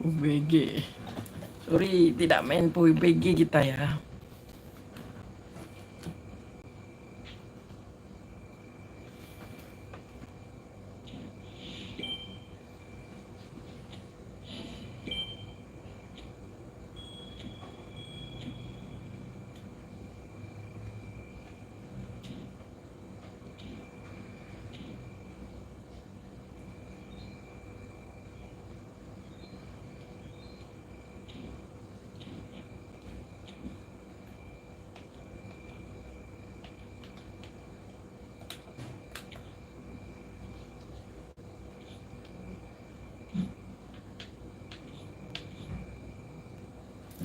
UBG. Sorry, tidak main PUBG kita ya.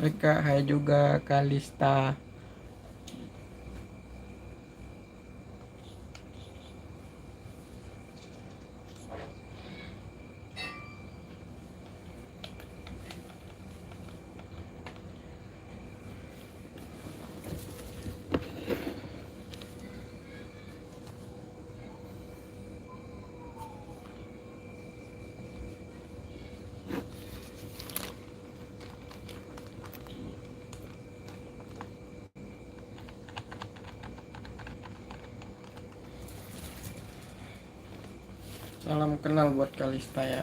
Mereka hai juga Kalista. Salam kenal buat Kalista ya.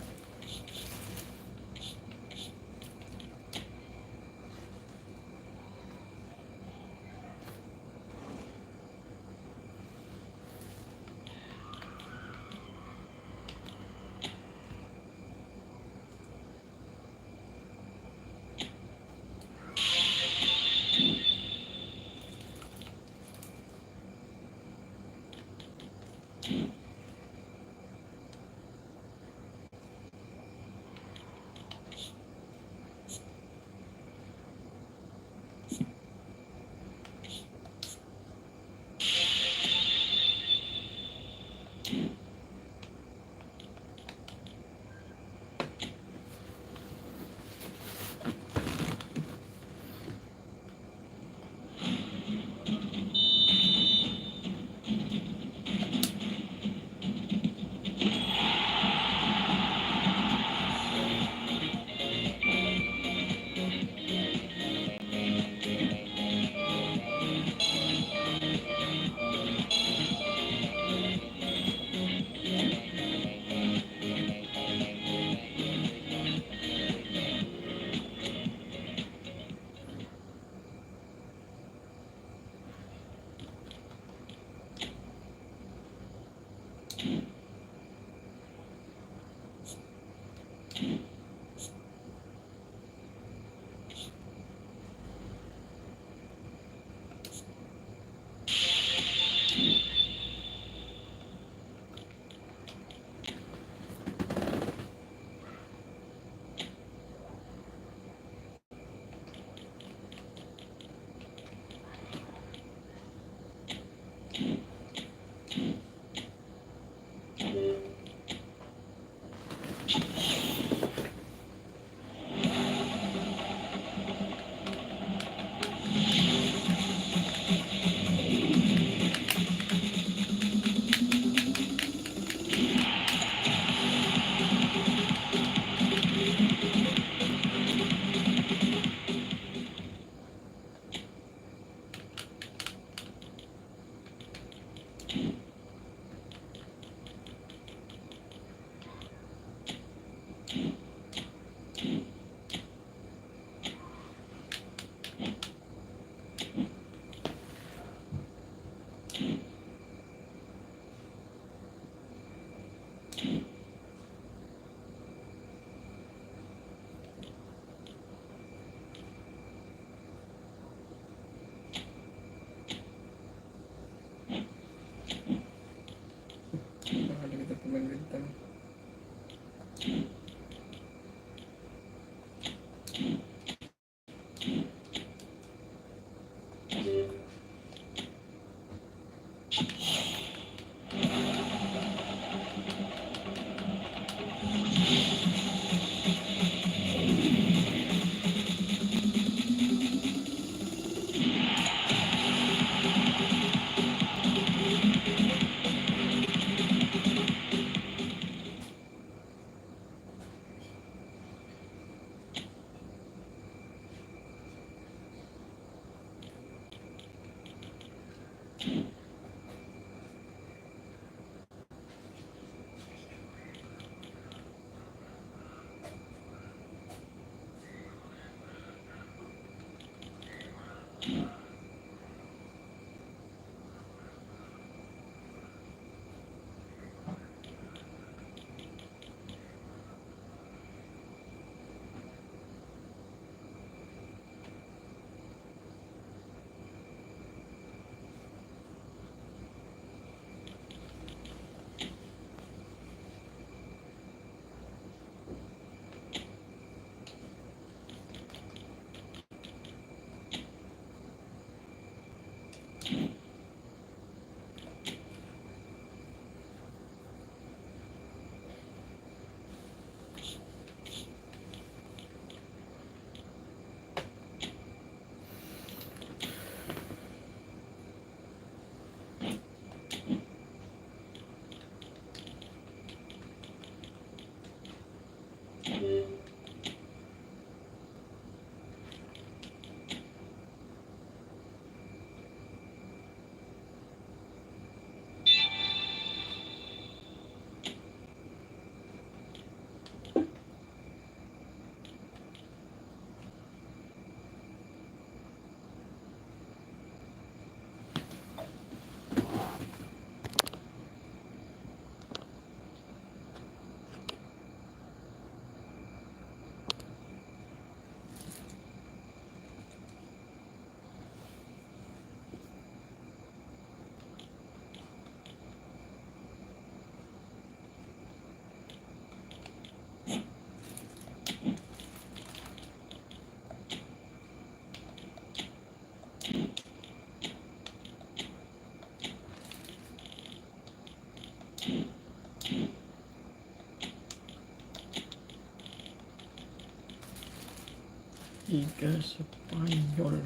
Liga Spanyol.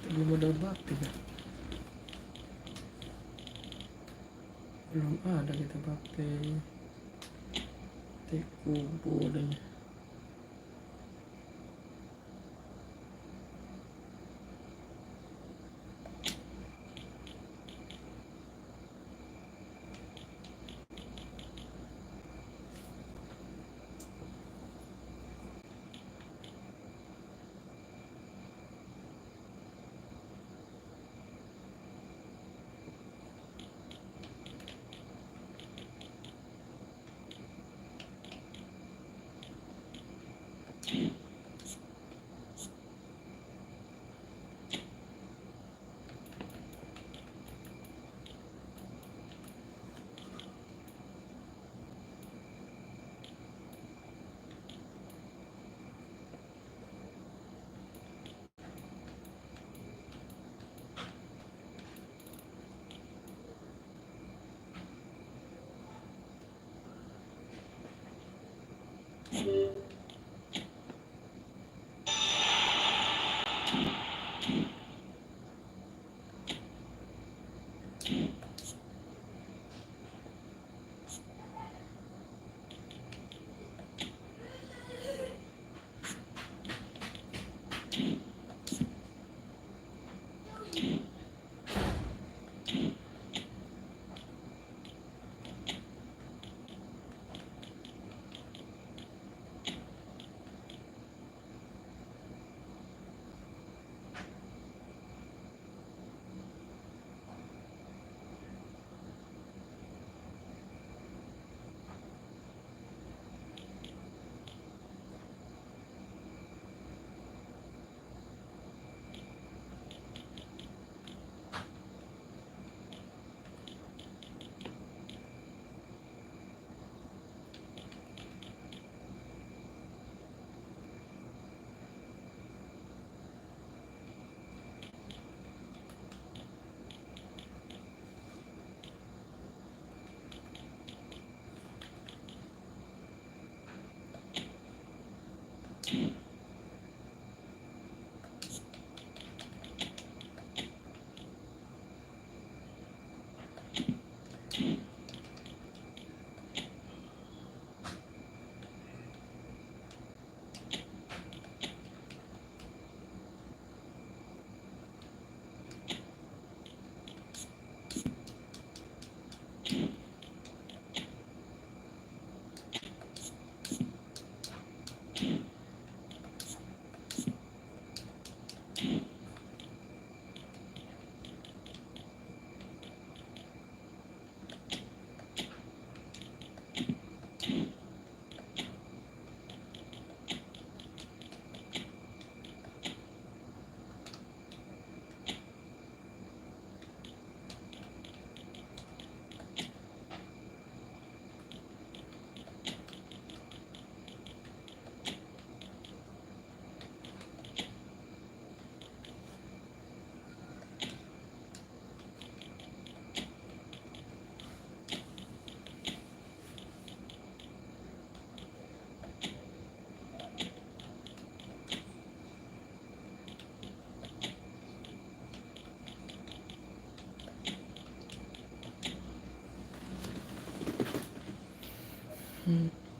Belum ada Bape ya? Belum ada kita Bape. Tekubo dan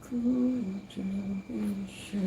ku tak bisa.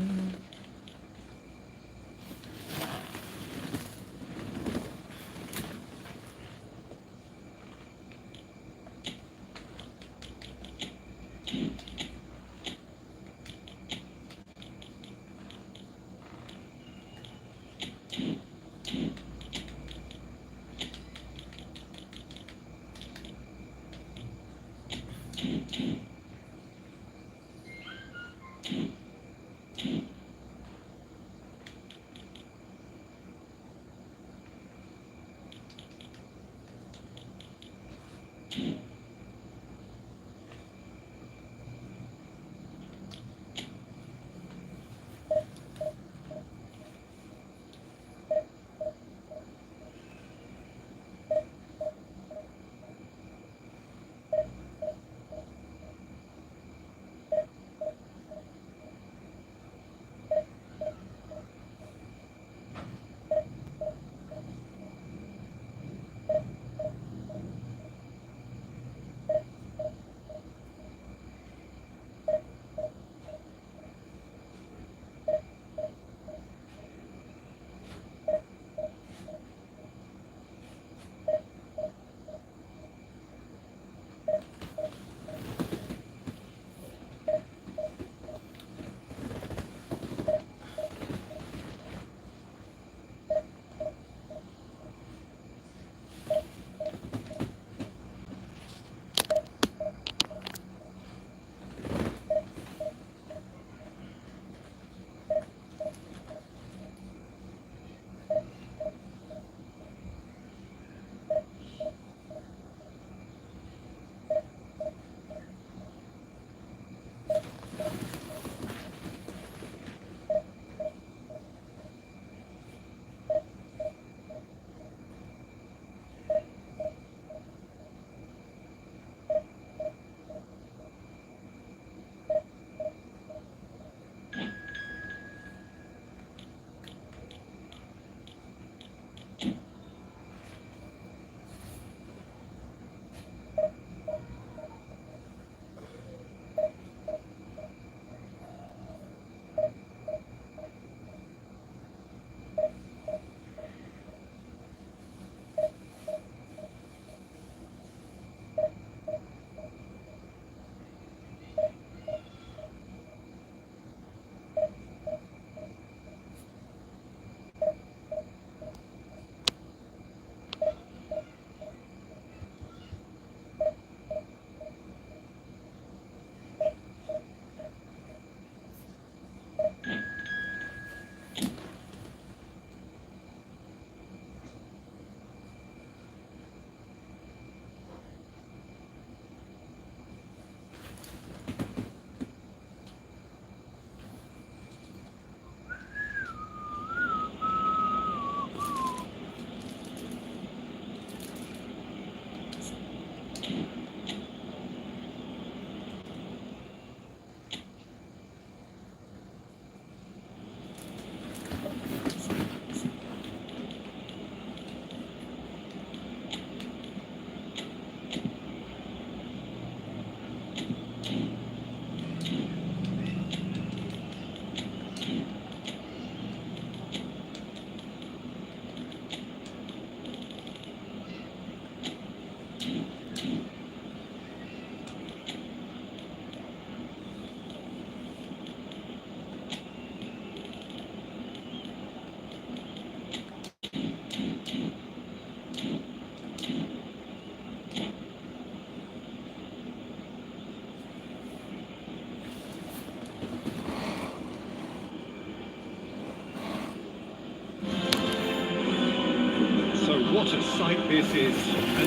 What a sight this is.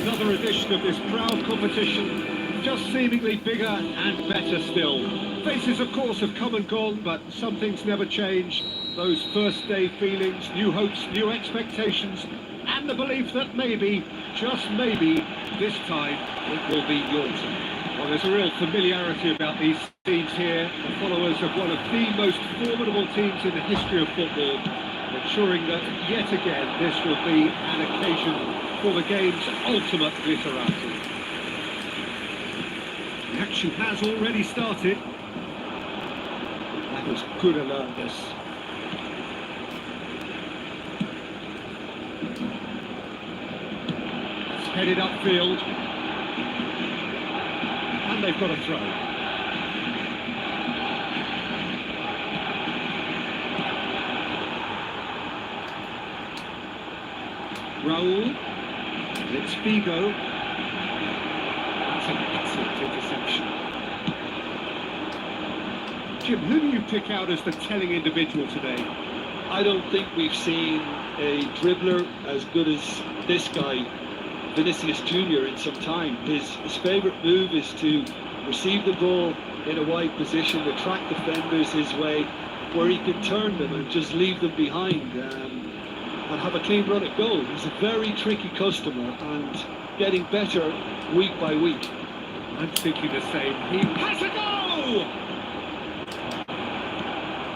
Another edition of this proud competition, just seemingly bigger and better still. Faces, of course, have come and gone, but some things never change. Those first day feelings, new hopes, new expectations, and the belief that maybe, just maybe, this time it will be your turn. Well, there's a real familiarity about these scenes here, the followers of one of the most formidable teams in the history of football, ensuring that yet again this will be an occasion for the game's ultimate glitterati. The action has already started. That was good alertness. It's headed upfield. And they've got a throw. Raul, it's Figo. That's an excellent interception. Jim, who do you pick out as the telling individual today? I don't think we've seen a dribbler as good as this guy, Vinicius Jr., in some time. His favourite move is to receive the ball in a wide position, attract defenders his way, where he can turn them and just leave them behind. And have a clean run at goal. He's a very tricky customer and getting better week by week. I'm thinking the same. He has a goal!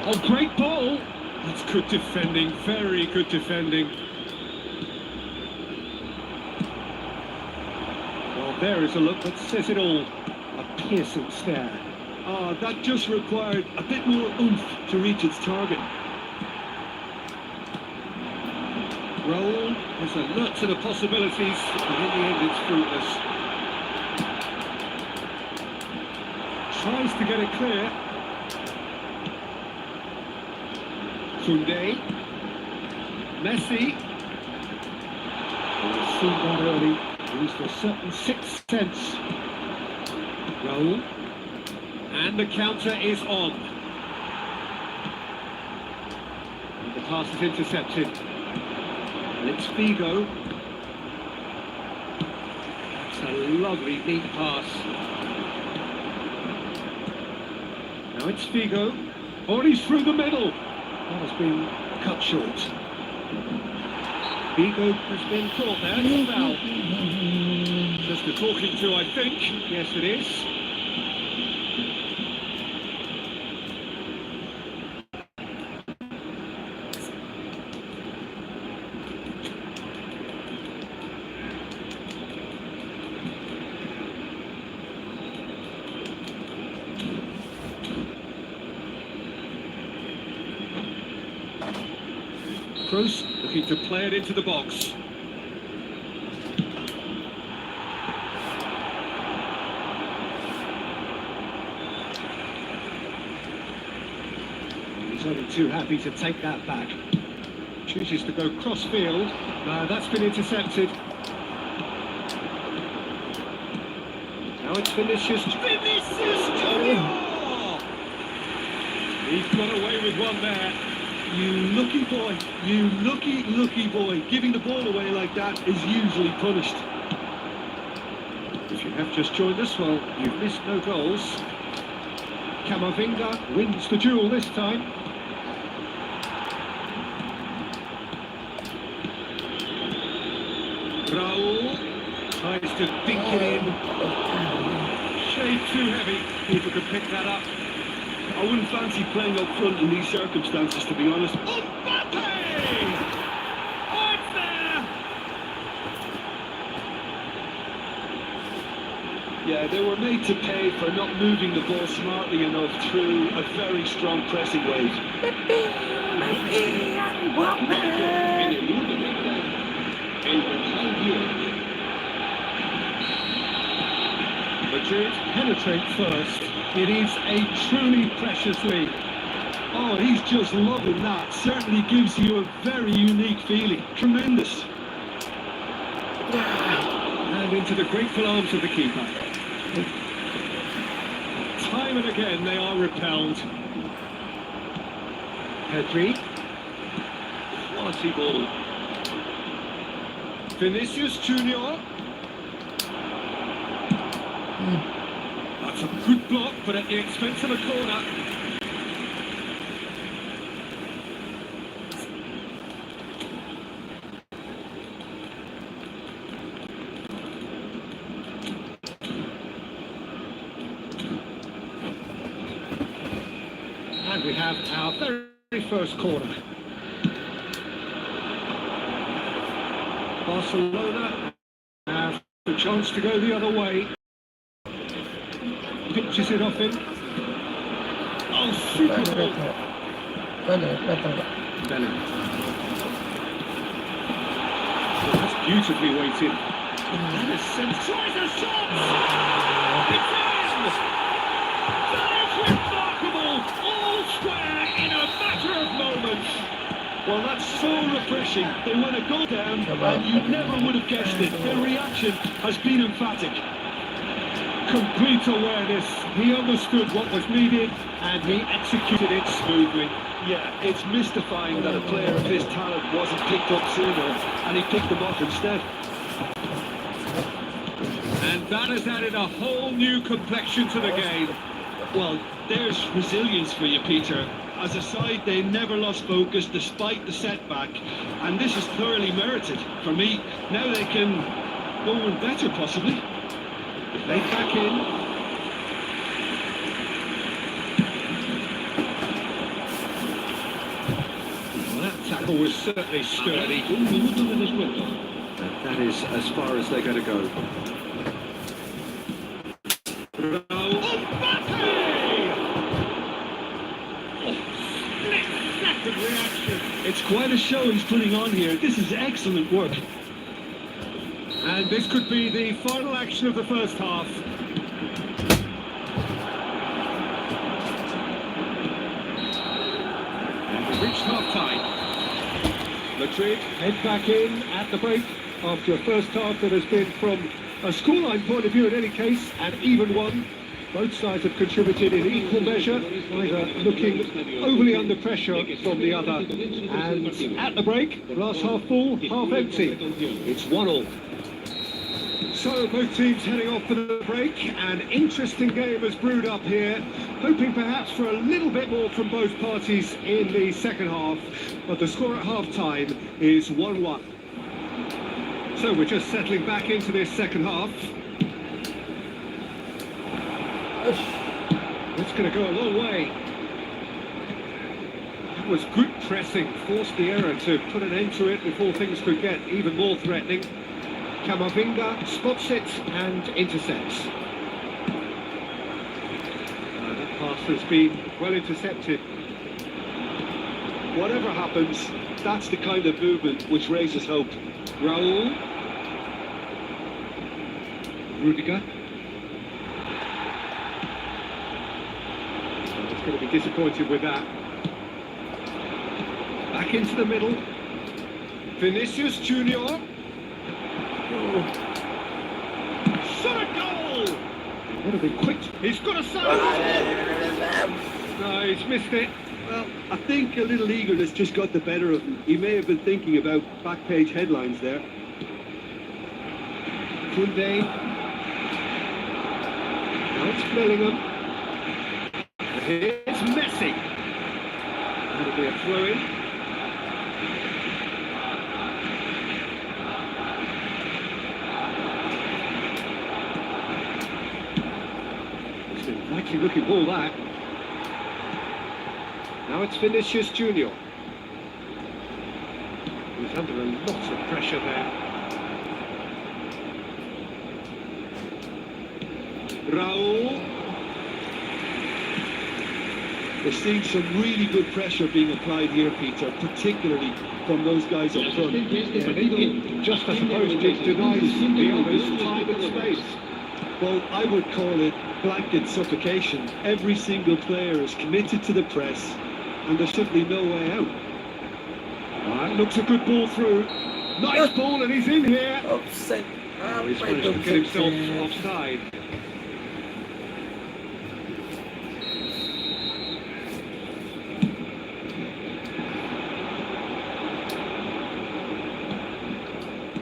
Oh, great ball! That's good defending, very good defending. Well, there is a look that says it all. A piercing stare. That just required a bit more oomph to reach its target. Raul is alert to the possibilities, but in the end it's fruitless. Tries to get it clear. Koundé. Messi. Oh, seen that early. Used a certain sixth sense. Raul. And the counter is on. And the pass is intercepted. And it's Figo. That's a lovely, neat pass. Now it's Figo. Oh, he's through the middle. That has been cut short. Figo has been caught there. It's a foul. Just a talking to, I think. Yes, it is. Kroos looking to play it into the box. He's only too happy to take that back. Chooses to go cross-field. That's been intercepted. Now it's Vinicius. Vinicius Junior! He's got away with one there. You lucky boy, you lucky boy. Giving the ball away like that is usually punished. If you have just joined us, well, you've missed no goals. Camavinga wins the duel this time. Raul tries to dink it in. Shade too heavy. People could pick that up. I wouldn't fancy playing up front in these circumstances, to be honest. Mbappe! Oh, it's there! Yeah, they were made to pay for not moving the ball smartly enough through a very strong pressing wave. Madrid penetrate first. It is a truly precious lead. Oh, he's just loving that. Certainly gives you a very unique feeling. Tremendous. And into the grateful arms of the keeper. Time and again they are repelled. Pedri. Quality ball. Vinicius Junior. That's a good block, but at the expense of a corner. And we have our very first corner. Barcelona have the chance to go the other way. Pitches it off him. Oh, super ball. Bellingham. Well, that's beautifully weighted. That is tries a shot! It's in! That is remarkable! All square in a matter of moments. Well, that's so refreshing. They win a goal down, and you never would have guessed it. Their reaction has been emphatic. Complete awareness. He understood what was needed and he executed it smoothly. Yeah, it's mystifying that a player of his talent wasn't picked up sooner, and he picked them off instead. And that has added a whole new complexion to the game. Well, there's resilience for you, Peter. As a side, they never lost focus despite the setback, and this is thoroughly merited. For me, now they can go on better, possibly. They back in. Well, that tackle was certainly sturdy. That is as far as they're going to go. It's quite a show he's putting on here. This is excellent work. And this could be the final action of the first half. And we've reached half-time. Madrid head back in at the break after a first half that has been, from a scoreline point of view in any case, an even one. Both sides have contributed in equal measure, neither looking overly under pressure from the other. And at the break, glass half full, half empty. It's 1-1. So both teams heading off for the break. An interesting game has brewed up here, hoping perhaps for a little bit more from both parties in the second half. But the score at half-time is 1-1. So we're just settling back into this second half. It's going to go a long way. That was good pressing, forced the error to put an end to it before things could get even more threatening. Camavinga spots it and intercepts. That pass has been well intercepted. Whatever happens, that's the kind of movement which raises hope. Raul. Rudiger. He's going to be disappointed with that. Back into the middle. Vinicius Junior. Shot a goal! Would have been quick. He's got a save! No, he's missed it. Well, I think a little eagerness just got the better of him. He may have been thinking about back page headlines there. Koundé. Now it's Bellingham. And here's Messi. That'll be a throw-in. It's been likely looking ball that. Now it's Vinicius Junior. He's under a lot of pressure there. Raul. We're seeing some really good pressure being applied here, Peter, particularly from those guys up front. It just, I suppose, denies the others time and space. Well, I would call it blanket suffocation. Every single player is committed to the press, and there's simply no way out. That looks a good ball through. Nice ball, and he's in here. Offside. Oh, he's managed to get himself offside.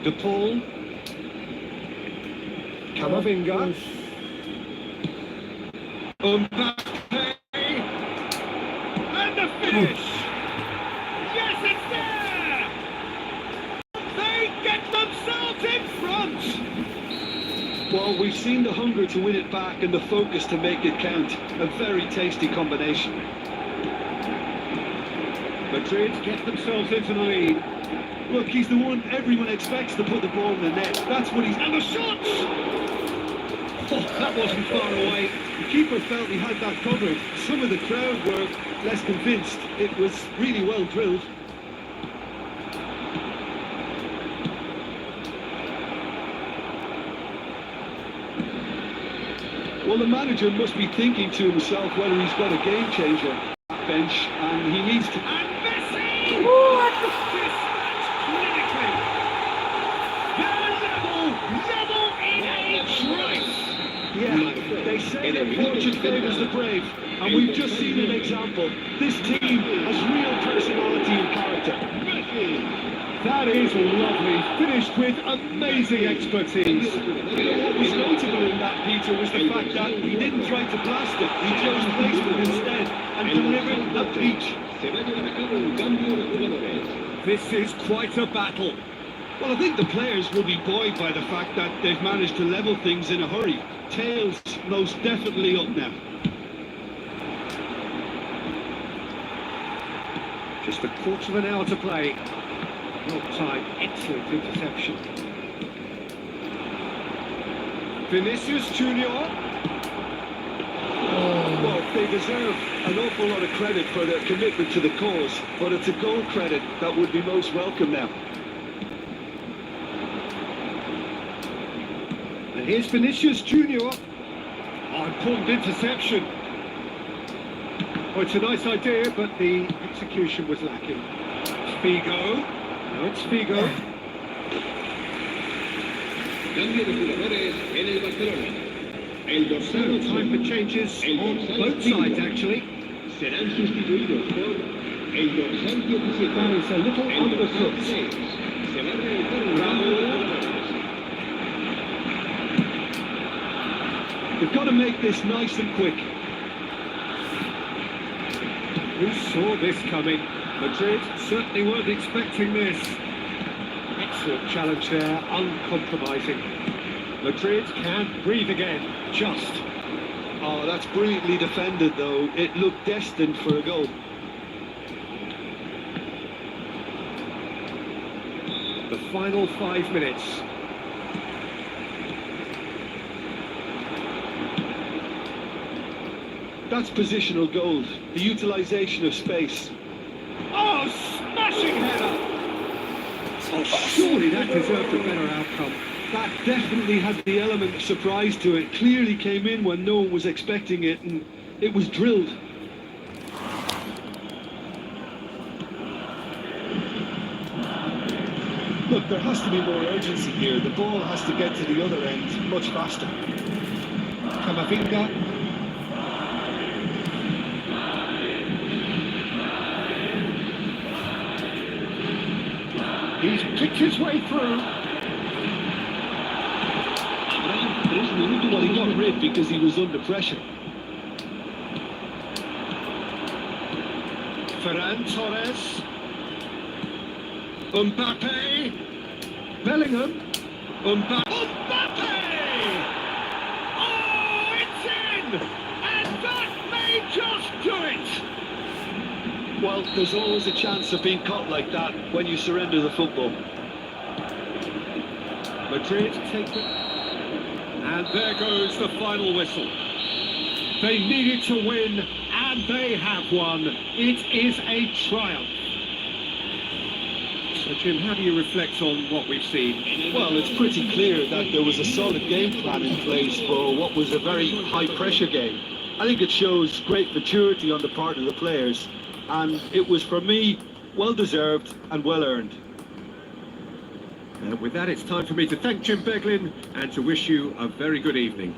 De Paul. Camavinga. Mbappe. And the finish. Yes, it's there. They get themselves in front. Well, we've seen the hunger to win it back and the focus to make it count. A very tasty combination. Madrid get themselves into the lead. Look, he's the one everyone expects to put the ball in the net. That's what he's... And the shot! Oh, that wasn't far away. The keeper felt he had that covered. Some of the crowd were less convinced. It was really well drilled. Well, the manager must be thinking to himself whether he's got a game changer bench, and he needs to... And Messi! What? Dispatched clinically. They're level in a trice. Yeah, they say that fortune favours the brave, and we've just seen an example. This team has real personality and character. That is lovely, finished with amazing expertise. What was notable in that, Peter, was the fact that he didn't try to blast it. He chose placement instead and delivered a peach. This is quite a battle. Well, I think the players will be buoyed by the fact that they've managed to level things in a hurry. Tails most definitely up now. Just a quarter of an hour to play. Well time, excellent interception. Vinicius Junior. Well, they deserve an awful lot of credit for their commitment to the cause, but it's a goal credit that would be most welcome now. And here's Vinicius Junior. Oh, important interception. Oh, it's a nice idea, but the execution was lacking. Figo. No, it's Figo. Cambio de jugadores en el Barcelona. El No dorsal time for changes on both sides, actually. serán sustituidos por el dorsal 17. That is a little El dorsal undercooked. 6 se va a realizar un cambio de jugadores. They've got to make this nice and quick. Who saw this coming? Madrid certainly weren't expecting this. Excellent challenge there, uncompromising. Madrid can't breathe again, just. Oh, that's brilliantly defended, though. It looked destined for a goal. The final 5 minutes. That's positional gold, the utilisation of space. Oh, smashing header! Oh, surely that deserved a better outcome. That definitely had the element of surprise to it. Clearly came in when no one was expecting it, and it was drilled. Look, there has to be more urgency here. The ball has to get to the other end much faster. Camavinga. He's picked his way through. Well, he got rid because he was under pressure. Ferran Torres. Mbappe. Bellingham. Mbappe. Oh, it's in! And that may just do it! Well, there's always a chance of being caught like that when you surrender the football. Madrid take it. And there goes the final whistle. They needed to win, and they have won. It is a triumph. So, Jim, how do you reflect on what we've seen? Well, it's pretty clear that there was a solid game plan in place for what was a very high-pressure game. I think it shows great maturity on the part of the players, and it was, for me, well-deserved and well-earned. And with that, it's time for me to thank Jim Beglin and to wish you a very good evening.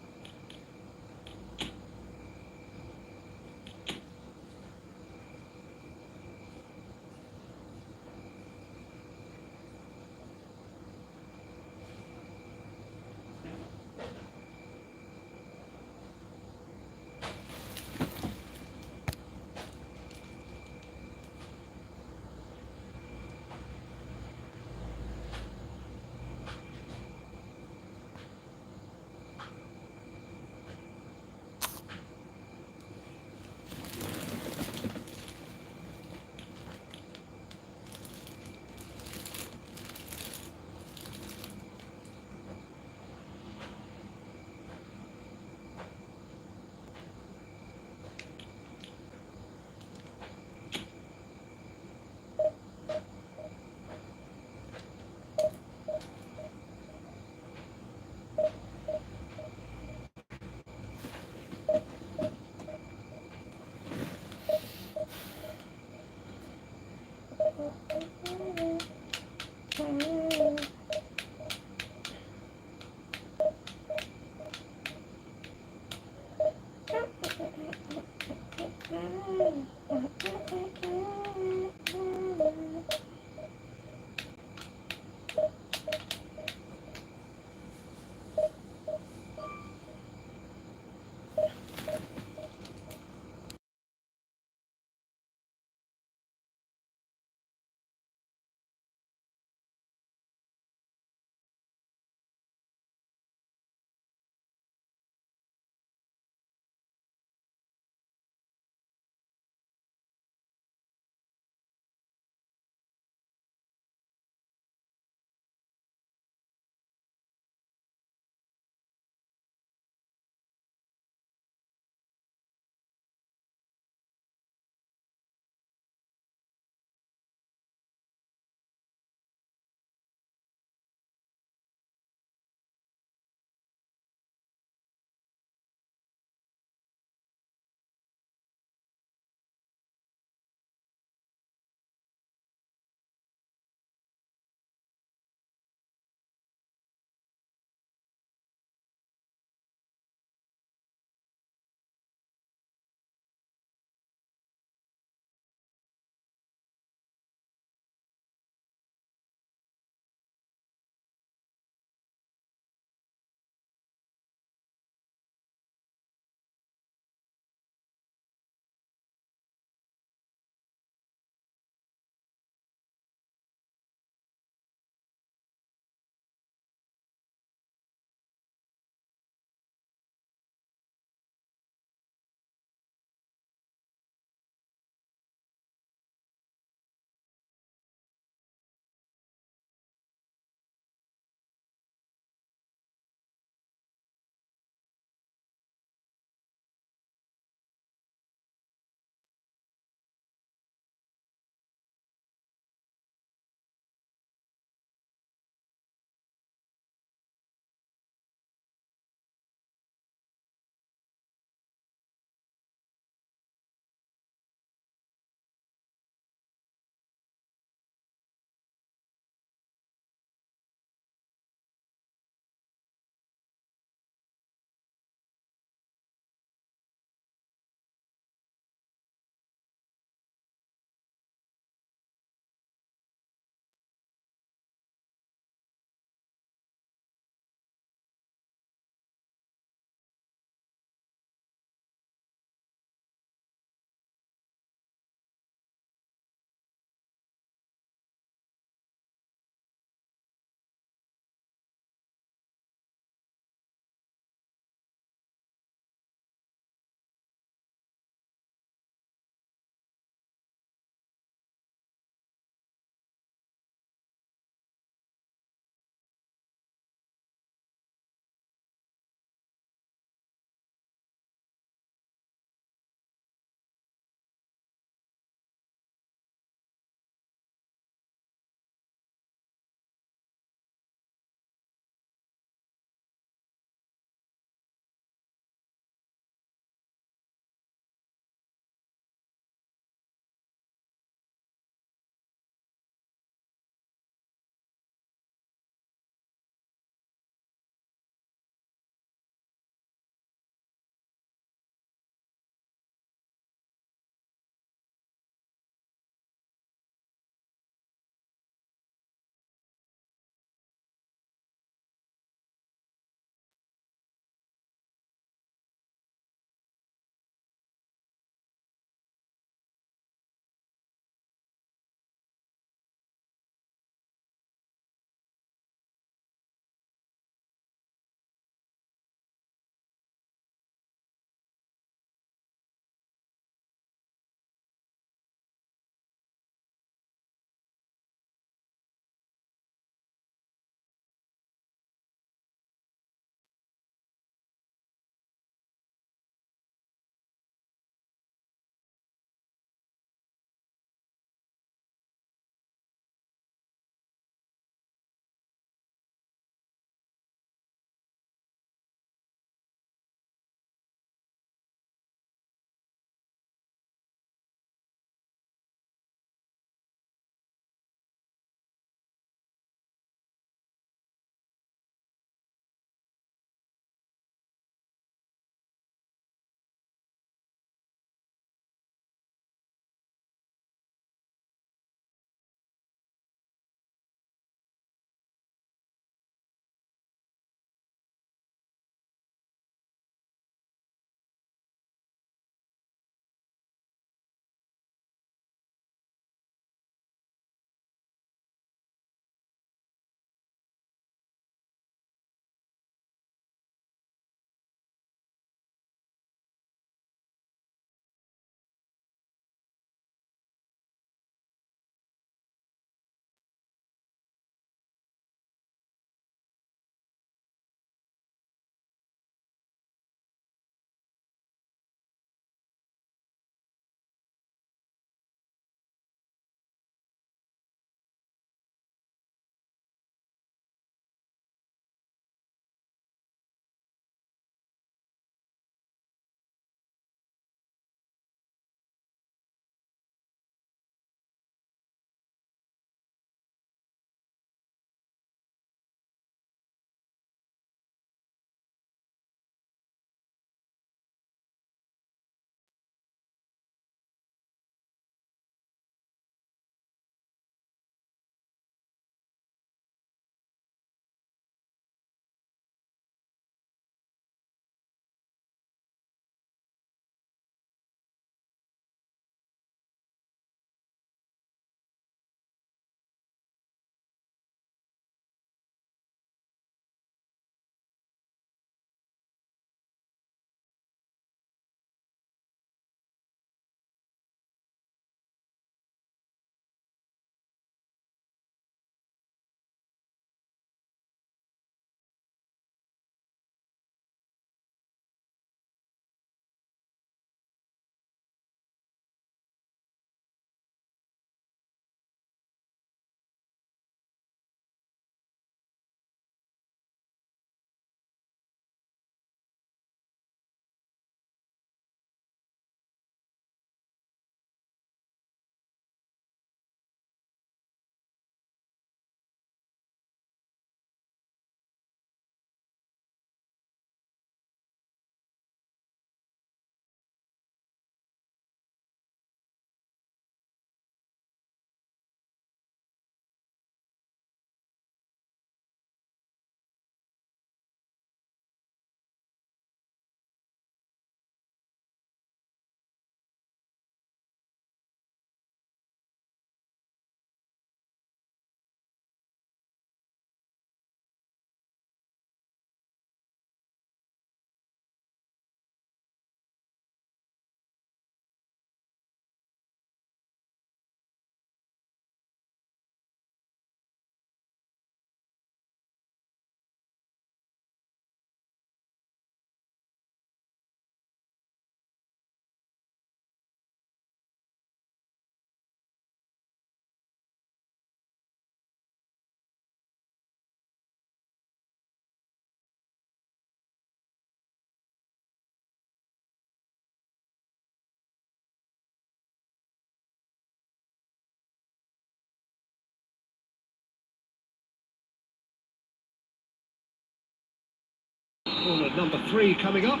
Corner number 3 coming up.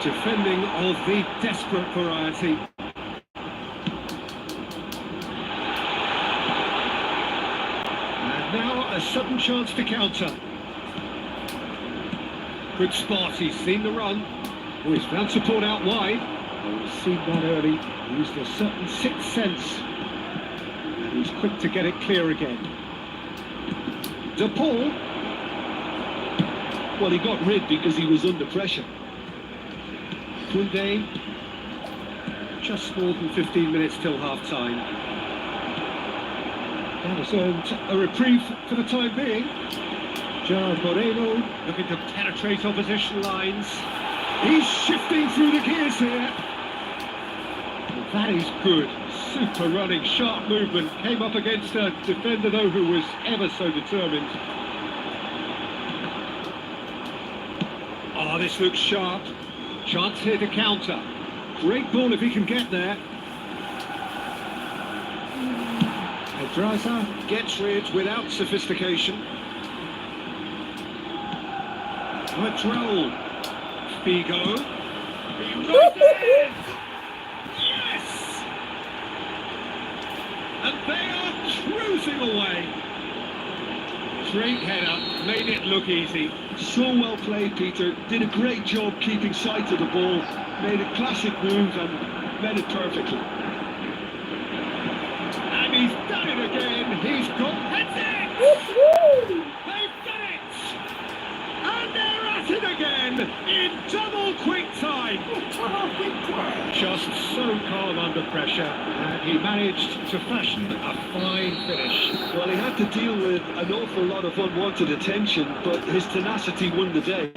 Defending of the desperate variety. And now a sudden chance to counter. Good spot, he's seen the run. Oh, he's found support out wide. Oh, he's seen that early. Used a certain sixth sense. And he's quick to get it clear again. De Paul. Well, he got rid because he was under pressure. Koundé. Just more than 15 minutes till half-time. That has earned a reprieve for the time being. Gerard Moreno looking to penetrate opposition lines. He's shifting through the gears here. And that is good. Super running, sharp movement. Came up against a defender, though, who was ever so determined. Oh, this looks sharp. Chance here to counter. Great ball if he can get there. Pedraza gets rid without sophistication. Patrol. Figo. Yes! And they are cruising away. Great header, made it look easy. So well played, Peter. Did a great job keeping sight of the ball. Made a classic move and made it perfectly. And he's done it again. He's got... That's it! They've done it! And they're at it again in double quick time. Just so calm under pressure, and he managed to fashion a fine finish. Well, he had to deal with an awful lot of unwanted attention, but his tenacity won the day.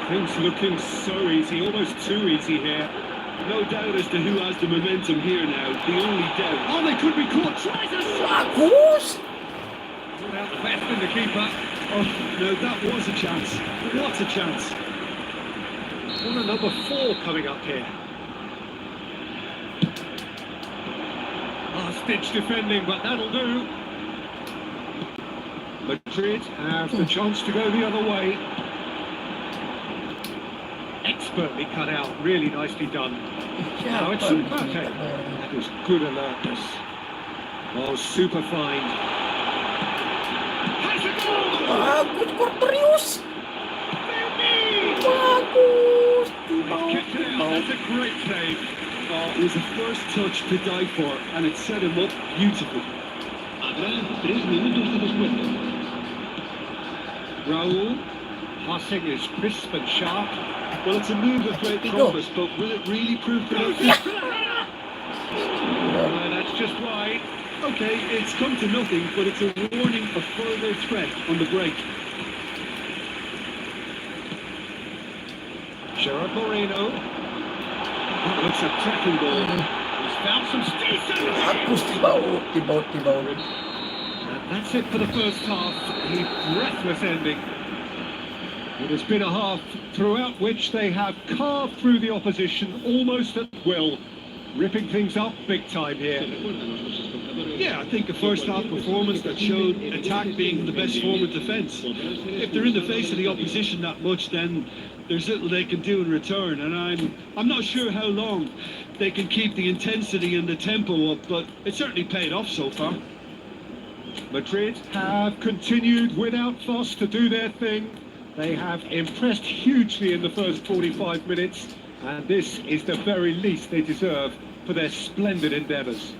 Things looking so easy, almost too easy here. No doubt as to who has the momentum here now. The only doubt. Oh, they could be caught. Tries a shot. Bagus! Without the best in the keeper. Oh, no, that was a chance. What a chance. Corner number 4 coming up here. Last-ditch defending, but that'll do. Madrid have the chance to go the other way. Expertly cut out, really nicely done. Now it's Mbappe. That is good alertness. Oh, super find. Has a goal! Bagus, Cornelius! Bagus! Kept it out, that's a great save. Oh, it was a first touch to die for, and it set him up beautifully. Habrá 3 minutos de descuento. Raul, passing is crisp and sharp. Well, it's a move of great promise, but will it really prove productive? That's just right. Okay, it's come to nothing, but it's a warning of further threat on the break. Gerard Moreno. That looks a tracking ball. He's found some space. Bagus, tibaw. And that's it for the first half. A breathless ending. It has been a half throughout which they have carved through the opposition almost at will, ripping things up big time here. Yeah, I think a first half performance that showed attack being the best form of defence. If they're in the face of the opposition that much, then there's little they can do in return, and I'm not sure how long they can keep the intensity and the tempo up, but it certainly paid off so far. Madrid have continued without fuss to do their thing. They have impressed hugely in the first 45 minutes, and this is the very least they deserve for their splendid endeavours.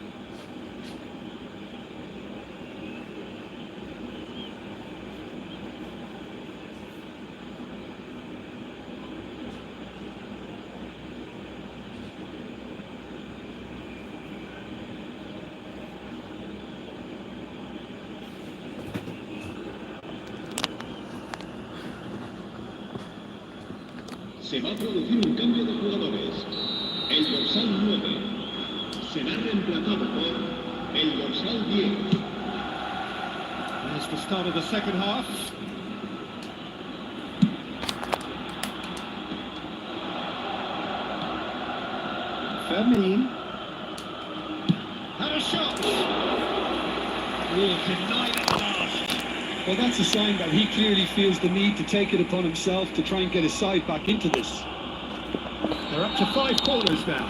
Se va a producir un cambio de jugadores. El dorsal 9 será reemplazado por el dorsal 10. That's the start of the second half. Fermin. Had a shot. denied at last. Well, that's a sign that he clearly feels the need to take it upon himself to try and get his side back into this. They're up to 5 corners now.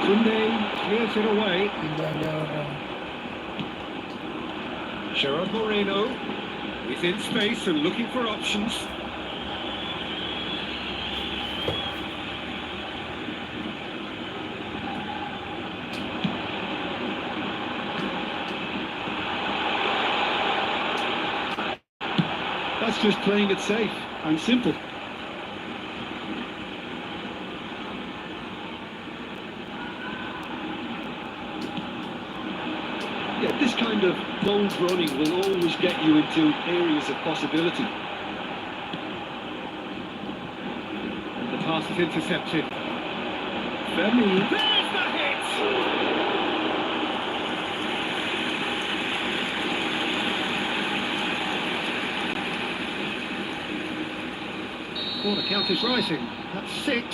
Kunde clears it away. Tidak ada orang. Gerard Moreno is in space and looking for options. That's just playing it safe and simple. Yeah, this kind of bold running will always get you into areas of possibility. The pass is intercepted. Femi, there's the hit! Corner count is rising. That's 6.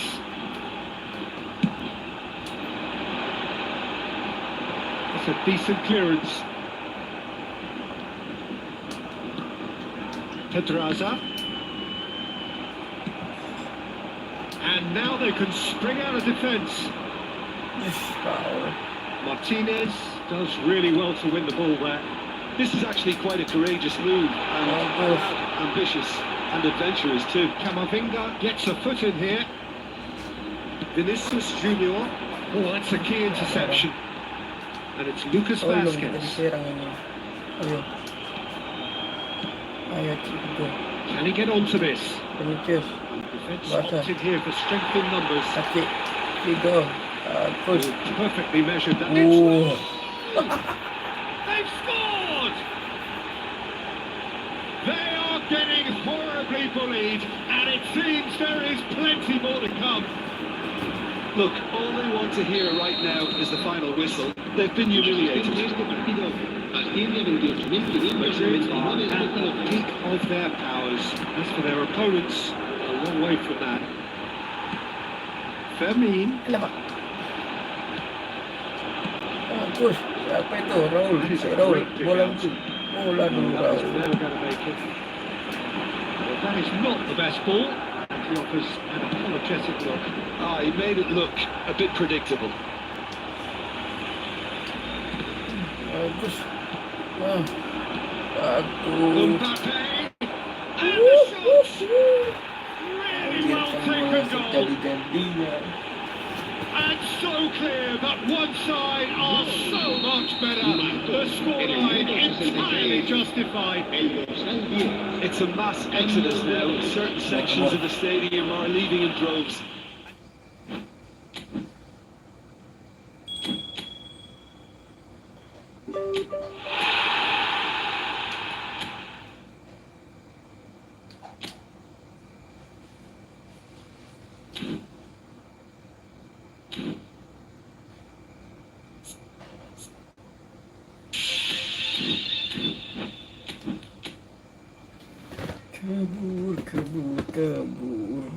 That's a decent clearance. Pedraza. And now they can spring out of defence. Martinez does really well to win the ball there. This is actually quite a courageous move and ambitious and adventurous too. Camavinga gets a foot in here. Vinicius Junior. Oh, that's a key interception. And it's Lucas Tolong kita Vasquez. diserang ini. Ayo. Ayo Chico. Can he get onto this? Vinicius. Defence Barca. opted here for strength in numbers. Sakit. Chico. Push. Perfectly measured that. Oh. They've scored! They are getting horribly bullied, and it seems there is plenty more to come. Look, all they want to hear right now is the final whistle. They've been humiliated. Madrid are at the peak of their powers. As for their opponents, a long way from that. Fermin. Kenapa? Push. Siapa itu? Raul. That is a Raul. great pick Bola out. itu. Bola dulu That was Raul. never going to make it. Well, that is not the best ball. He offers an apologetic look. Ah, he made it look a bit predictable. Bagus. Bagus. Mbappe. And the shot! Really well taken goal. Jadi-jadinya. And so clear that one side are so much better. The scoreline entirely justified. It's a mass exodus now. Certain sections of the stadium are leaving in droves. Kabur, kabur, kabur.